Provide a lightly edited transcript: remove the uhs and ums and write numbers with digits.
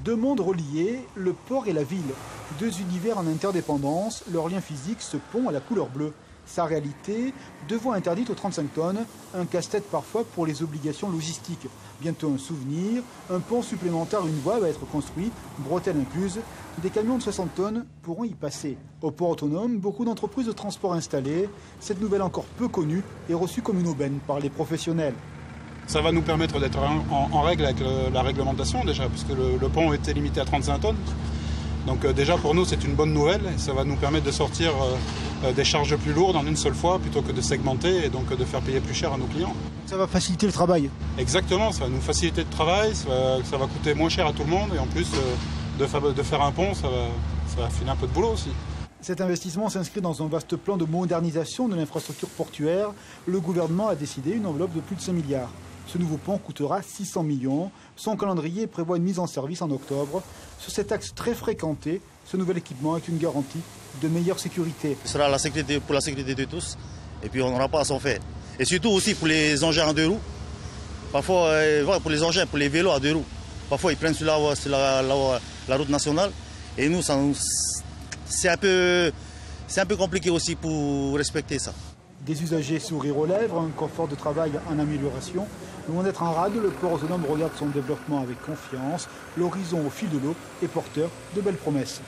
Deux mondes reliés, le port et la ville. Deux univers en interdépendance, leur lien physique se pond à la couleur bleue. Sa réalité, deux voies interdites aux 35 tonnes, un casse-tête parfois pour les obligations logistiques. Bientôt un souvenir, un pont supplémentaire, une voie va être construit, bretelles incluses. Des camions de 60 tonnes pourront y passer. Au port autonome, beaucoup d'entreprises de transport installées. Cette nouvelle encore peu connue est reçue comme une aubaine par les professionnels. Ça va nous permettre d'être en règle avec la réglementation déjà, puisque le pont était limité à 35 tonnes. Donc déjà pour nous c'est une bonne nouvelle et ça va nous permettre de sortir des charges plus lourdes en une seule fois plutôt que de segmenter et donc de faire payer plus cher à nos clients. Ça va faciliter le travail. Exactement, ça va nous faciliter le travail, ça va coûter moins cher à tout le monde et en plus de faire un pont ça va filer un peu de boulot aussi. Cet investissement s'inscrit dans un vaste plan de modernisation de l'infrastructure portuaire. Le gouvernement a décidé une enveloppe de plus de 5 milliards. Ce nouveau pont coûtera 600 millions. Son calendrier prévoit une mise en service en octobre. Sur cet axe très fréquenté, ce nouvel équipement est une garantie de meilleure sécurité. Ce sera pour la sécurité de tous et puis on n'aura pas à s'en faire. Et surtout aussi pour les engins à deux roues. Parfois, pour les engins, pour les vélos à deux roues. Parfois ils prennent sur la route nationale et nous, c'est un peu compliqué aussi pour respecter ça. Des usagers sourire aux lèvres, un confort de travail en amélioration. Loin d'être en rade, le port autonome regarde son développement avec confiance. L'horizon au fil de l'eau est porteur de belles promesses.